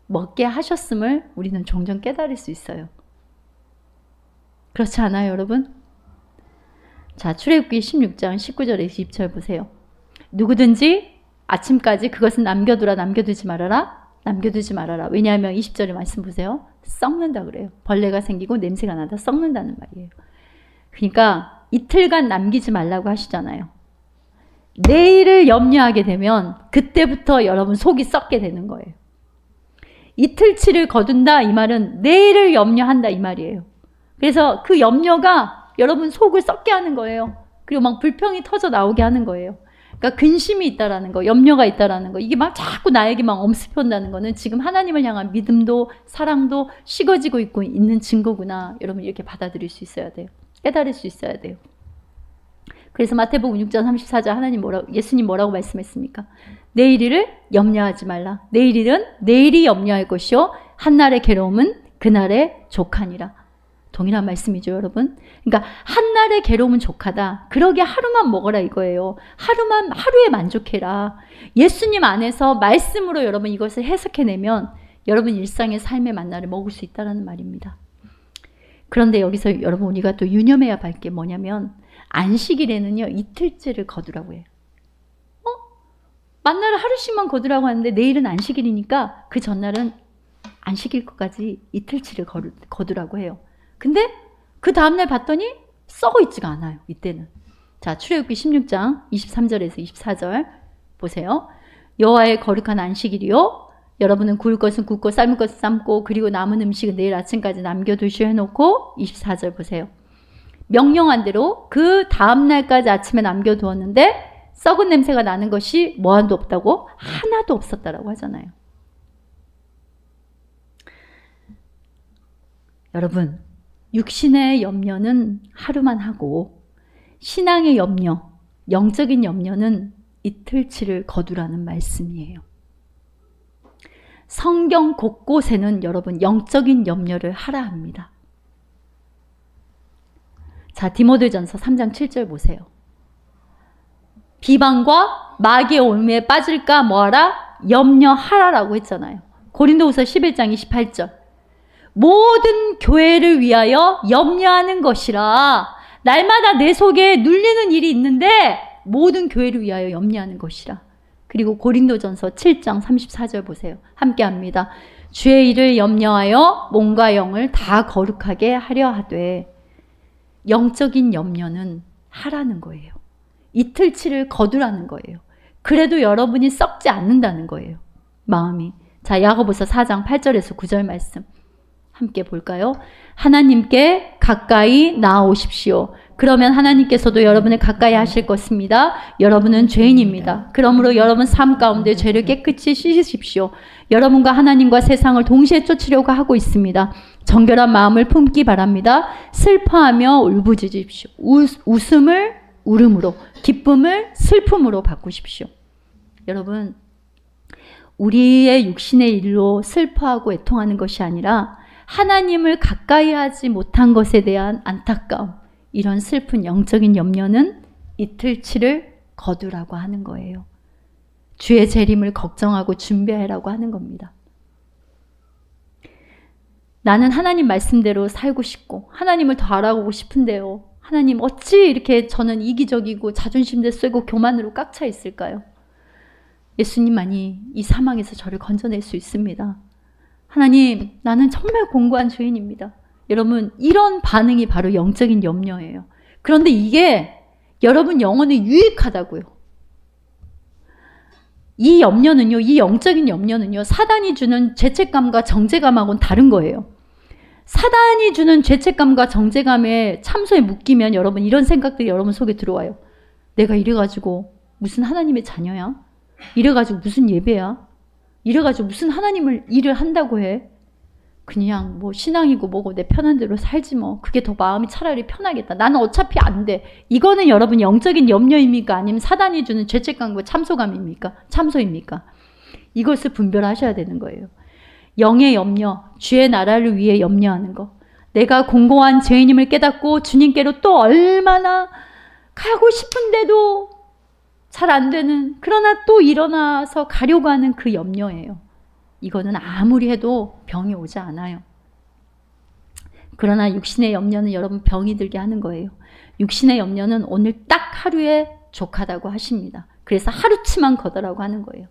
먹게 하셨음을 우리는 종종 깨달을 수 있어요. 그렇지 않아요, 여러분? 자, 출애굽기 16장 19절에서 20절 보세요. 누구든지 아침까지 그것은 남겨두지 말아라. 왜냐하면 20절의 말씀 보세요. 썩는다 그래요. 벌레가 생기고 냄새가 나다 썩는다는 말이에요. 그러니까 이틀간 남기지 말라고 하시잖아요. 내일을 염려하게 되면 그때부터 여러분 속이 썩게 되는 거예요. 이틀치를 거둔다 이 말은 내일을 염려한다 이 말이에요. 그래서 그 염려가 여러분 속을 썩게 하는 거예요. 그리고 막 불평이 터져 나오게 하는 거예요. 그러니까 근심이 있다라는 거, 염려가 있다라는 거, 이게 막 자꾸 나에게 막 엄습한다는 거는 지금 하나님을 향한 믿음도 사랑도 식어지고 있는 증거구나. 여러분 이렇게 받아들일 수 있어야 돼요. 깨달을 수 있어야 돼요. 그래서 마태복음 6장 34절 예수님 뭐라고 말씀했습니까? 내일을 염려하지 말라. 내일은 내일이 염려할 것이요 한날의 괴로움은 그날의 족하니라. 동일한 말씀이죠, 여러분. 그러니까 한날의 괴로움은 족하다. 그러게 하루만 먹어라 이거예요. 하루에 만족해라. 예수님 안에서 말씀으로 여러분 이것을 해석해내면 여러분 일상의 삶의 만나를 먹을 수 있다는 말입니다. 그런데 여기서 여러분 우리가 또 유념해야 할 게 뭐냐면 안식일에는요 이틀째를 거두라고 해요. 만나를 하루씩만 거두라고 하는데 내일은 안식일이니까 그 전날은 안식일 것까지 이틀치를 거두라고 해요. 근데 그 다음날 봤더니 썩어 있지가 않아요. 이때는. 자, 출애굽기 16장 23절에서 24절 보세요. 여호와의 거룩한 안식일이요. 여러분은 구울 것은 굽고 삶을 것은 삶고 그리고 남은 음식은 내일 아침까지 남겨두시오 해놓고 24절 보세요. 명령한 대로 그 다음날까지 아침에 남겨두었는데 썩은 냄새가 나는 것이 뭐한도 없다고? 하나도 없었다라고 하잖아요. 여러분 육신의 염려는 하루만 하고 신앙의 염려, 영적인 염려는 이틀치를 거두라는 말씀이에요. 성경 곳곳에는 여러분 영적인 염려를 하라 합니다. 자, 디모데전서 3장 7절 보세요. 비방과 마귀의 올무에 빠질까 뭐하라? 염려하라라고 했잖아요. 고린도후서 11장 28절. 모든 교회를 위하여 염려하는 것이라. 날마다 내 속에 눌리는 일이 있는데 모든 교회를 위하여 염려하는 것이라. 그리고 고린도전서 7장 34절 보세요. 함께 합니다. 주의 일을 염려하여 몸과 영을 다 거룩하게 하려 하되. 영적인 염려는 하라는 거예요. 이틀치를 거두라는 거예요. 그래도 여러분이 썩지 않는다는 거예요. 마음이. 자, 야고보서 4장 8절에서 9절 말씀 함께 볼까요? 하나님께 가까이 나아오십시오. 그러면 하나님께서도 여러분을 가까이 하실 것입니다. 여러분은 죄인입니다. 그러므로 여러분 삶 가운데 죄를 깨끗이 씻으십시오. 여러분과 하나님과 세상을 동시에 쫓으려고 하고 있습니다. 정결한 마음을 품기 바랍니다. 슬퍼하며 울부짖으십시오. 웃음을 울음으로, 기쁨을 슬픔으로 바꾸십시오. 여러분, 우리의 육신의 일로 슬퍼하고 애통하는 것이 아니라 하나님을 가까이 하지 못한 것에 대한 안타까움, 이런 슬픈 영적인 염려는 이틀치를 거두라고 하는 거예요. 주의 재림을 걱정하고 준비하라고 하는 겁니다. 나는 하나님 말씀대로 살고 싶고 하나님을 더 알아보고 싶은데요. 하나님, 어찌 이렇게 저는 이기적이고 자존심도 세고 교만으로 꽉 차 있을까요? 예수님만이 이 사망에서 저를 건져낼 수 있습니다. 하나님, 나는 정말 공고한 죄인입니다. 여러분, 이런 반응이 바로 영적인 염려예요. 그런데 이게 여러분 영혼에 유익하다고요. 이 염려는요, 이 영적인 염려는요, 사단이 주는 죄책감과 정죄감하고는 다른 거예요. 사단이 주는 죄책감과 정죄감에 참소에 묶이면 여러분 이런 생각들이 여러분 속에 들어와요. 내가 이래가지고 무슨 하나님의 자녀야? 이래가지고 무슨 예배야? 이래가지고 무슨 하나님을 일을 한다고 해? 그냥 뭐 신앙이고 뭐고 내 편한 대로 살지 뭐. 그게 더 마음이 차라리 편하겠다. 나는 어차피 안 돼. 이거는 여러분 영적인 염려입니까? 아니면 사단이 주는 죄책감과 참소감입니까? 참소입니까? 이것을 분별하셔야 되는 거예요. 영의 염려, 주의 나라를 위해 염려하는 거. 내가 공고한 죄인임을 깨닫고 주님께로 또 얼마나 가고 싶은데도 잘 안 되는, 그러나 또 일어나서 가려고 하는 그 염려예요. 이거는 아무리 해도 병이 오지 않아요. 그러나 육신의 염려는 여러분 병이 들게 하는 거예요. 육신의 염려는 오늘 딱 하루에 족하다고 하십니다. 그래서 하루치만 거더라고 하는 거예요.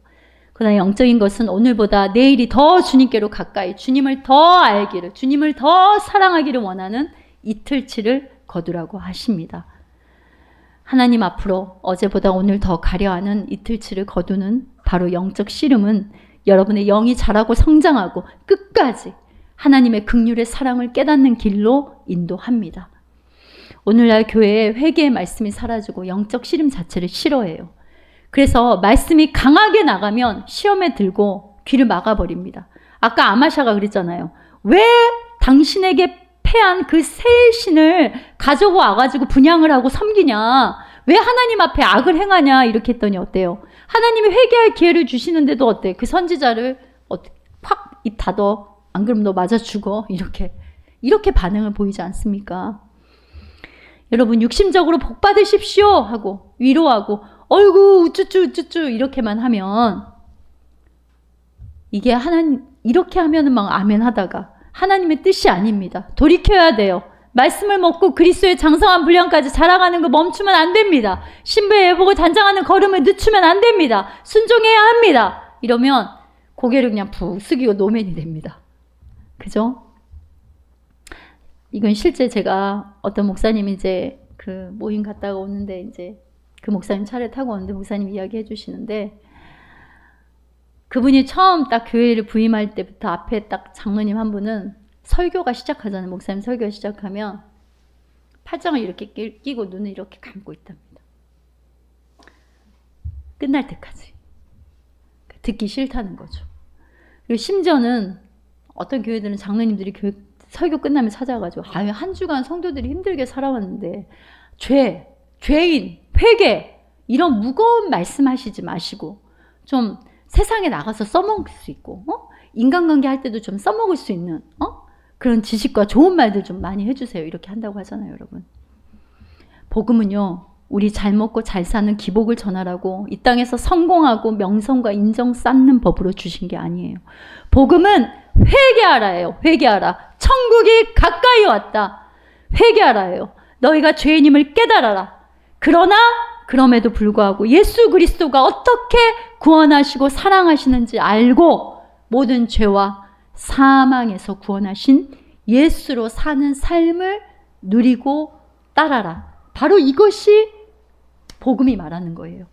그러나 영적인 것은 오늘보다 내일이 더 주님께로 가까이, 주님을 더 알기를, 주님을 더 사랑하기를 원하는 이틀치를 거두라고 하십니다. 하나님 앞으로 어제보다 오늘 더 가려하는 이틀치를 거두는 바로 영적 씨름은 여러분의 영이 자라고 성장하고 끝까지 하나님의 긍휼의 사랑을 깨닫는 길로 인도합니다. 오늘날 교회에 회개의 말씀이 사라지고 영적 씨름 자체를 싫어해요. 그래서 말씀이 강하게 나가면 시험에 들고 귀를 막아버립니다. 아까 아마샤가 그랬잖아요. 왜 당신에게 패한 그 새 신을 가지고 와가지고 분향을 하고 섬기냐? 왜 하나님 앞에 악을 행하냐? 이렇게 했더니 어때요? 하나님이 회개할 기회를 주시는데도 어때? 그 선지자를 확 입 닫어. 안 그러면 너 맞아 죽어. 이렇게 반응을 보이지 않습니까? 여러분, 육심적으로 복 받으십시오 하고 위로하고 어이구 우쭈쭈 이렇게만 하면, 이게 하나님 이렇게 하면은 막 아멘 하다가 하나님의 뜻이 아닙니다. 돌이켜야 돼요. 말씀을 먹고 그리스도의 장성한 분량까지 자라가는 거 멈추면 안 됩니다. 신부의 예복을 단장하는 걸음을 늦추면 안 됩니다. 순종해야 합니다. 이러면 고개를 그냥 푹 숙이고 노맨이 됩니다. 그죠? 이건 실제 제가 어떤 목사님이 이제 그 모임 갔다가 오는데 이제 그 목사님 차를 타고 오는데 목사님 이야기해 주시는데, 그분이 처음 딱 교회를 부임할 때부터 앞에 딱 장로님 한 분은 설교가 시작하잖아요. 목사님 설교가 시작하면 팔짱을 이렇게 끼고 눈을 이렇게 감고 있답니다. 끝날 때까지. 듣기 싫다는 거죠. 그리고 심지어는 어떤 교회들은 장로님들이 설교 끝나면 찾아가지고 한 주간 성도들이 힘들게 살아왔는데 죄인, 회개 이런 무거운 말씀하시지 마시고 좀 세상에 나가서 써먹을 수 있고 인간관계 할 때도 좀 써먹을 수 있는 그런 지식과 좋은 말들 좀 많이 해주세요. 이렇게 한다고 하잖아요, 여러분. 복음은요, 우리 잘 먹고 잘 사는 기복을 전하라고 이 땅에서 성공하고 명성과 인정 쌓는 법으로 주신 게 아니에요. 복음은 회개하라예요. 회개하라. 천국이 가까이 왔다. 회개하라예요. 너희가 죄인임을 깨달아라. 그러나 그럼에도 불구하고 예수 그리스도가 어떻게 구원하시고 사랑하시는지 알고 모든 죄와 사망에서 구원하신 예수로 사는 삶을 누리고 따라라. 바로 이것이 복음이 말하는 거예요.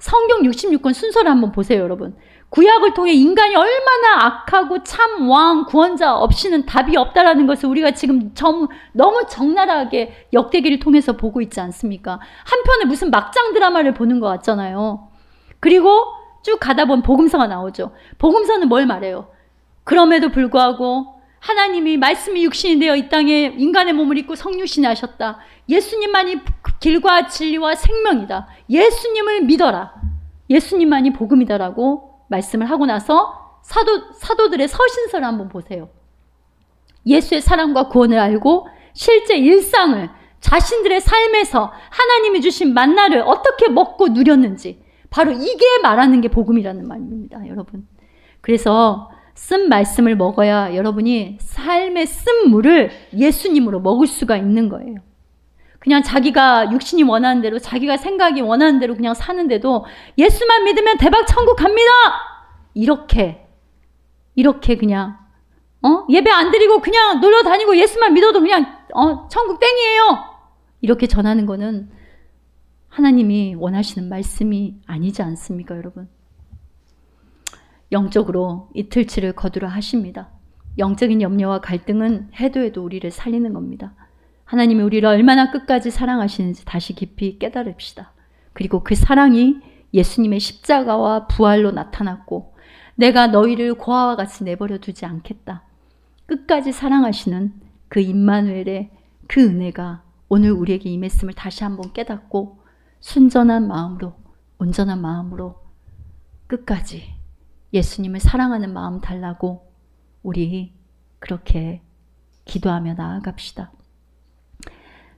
성경 66권 순서를 한번 보세요, 여러분. 구약을 통해 인간이 얼마나 악하고 참 왕, 구원자 없이는 답이 없다라는 것을 우리가 지금 너무 적나라하게 역대기를 통해서 보고 있지 않습니까? 한편에 무슨 막장 드라마를 보는 것 같잖아요. 그리고 쭉 가다 보면 복음서가 나오죠. 복음서는 뭘 말해요? 그럼에도 불구하고 하나님이 말씀이 육신이 되어 이 땅에 인간의 몸을 입고 성육신이 하셨다. 예수님만이 길과 진리와 생명이다. 예수님을 믿어라. 예수님만이 복음이다라고 말씀을 하고 나서 사도들의 서신서를 한번 보세요. 예수의 사랑과 구원을 알고 실제 일상을 자신들의 삶에서 하나님이 주신 만나를 어떻게 먹고 누렸는지 바로 이게 말하는 게 복음이라는 말입니다, 여러분. 그래서 쓴 말씀을 먹어야 여러분이 삶의 쓴 물을 예수님으로 먹을 수가 있는 거예요. 그냥 자기가 육신이 원하는 대로, 자기가 생각이 원하는 대로 그냥 사는데도 예수만 믿으면 대박 천국 갑니다! 이렇게 그냥 예배 안 드리고 그냥 놀러 다니고 예수만 믿어도 그냥 천국 땡이에요! 이렇게 전하는 거는 하나님이 원하시는 말씀이 아니지 않습니까, 여러분? 영적으로 이틀치를 거두라 하십니다. 영적인 염려와 갈등은 해도 우리를 살리는 겁니다. 하나님이 우리를 얼마나 끝까지 사랑하시는지 다시 깊이 깨달읍시다. 그리고 그 사랑이 예수님의 십자가와 부활로 나타났고 내가 너희를 고아와 같이 내버려 두지 않겠다. 끝까지 사랑하시는 그 임마누엘의 그 은혜가 오늘 우리에게 임했음을 다시 한번 깨닫고 순전한 마음으로, 온전한 마음으로 끝까지 예수님을 사랑하는 마음 달라고 우리 그렇게 기도하며 나아갑시다.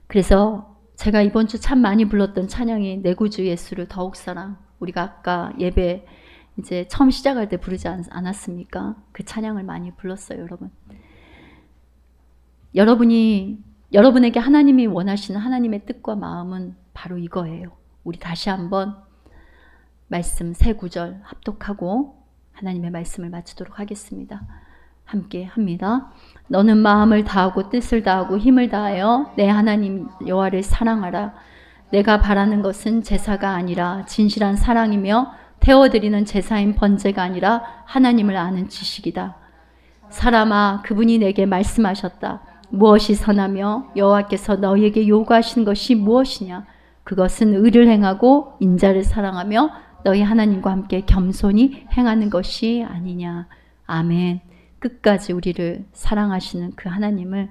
그래서 제가 이번 주 참 많이 불렀던 찬양이 내 구주 예수를 더욱 사랑, 우리가 아까 예배 이제 처음 시작할 때 부르지 않았습니까? 그 찬양을 많이 불렀어요, 여러분. 여러분에게 하나님이 원하시는 하나님의 뜻과 마음은 바로 이거예요. 우리 다시 한번 말씀 세 구절 합독하고 하나님의 말씀을 마치도록 하겠습니다. 함께 합니다. 너는 마음을 다하고 뜻을 다하고 힘을 다하여 내 하나님 여호와를 사랑하라. 내가 바라는 것은 제사가 아니라 진실한 사랑이며 태워드리는 제사인 번제가 아니라 하나님을 아는 지식이다. 사람아, 그분이 내게 말씀하셨다. 무엇이 선하며 여호와께서 너희에게 요구하시는 것이 무엇이냐? 그것은 의를 행하고 인자를 사랑하며 너희 하나님과 함께 겸손히 행하는 것이 아니냐. 아멘. 끝까지 우리를 사랑하시는 그 하나님을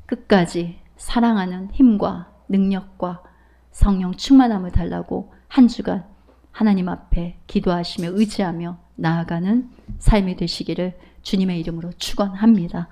끝까지 사랑하는 힘과 능력과 성령 충만함을 달라고 한 주간 하나님 앞에 기도하시며 의지하며 나아가는 삶이 되시기를 주님의 이름으로 축원합니다.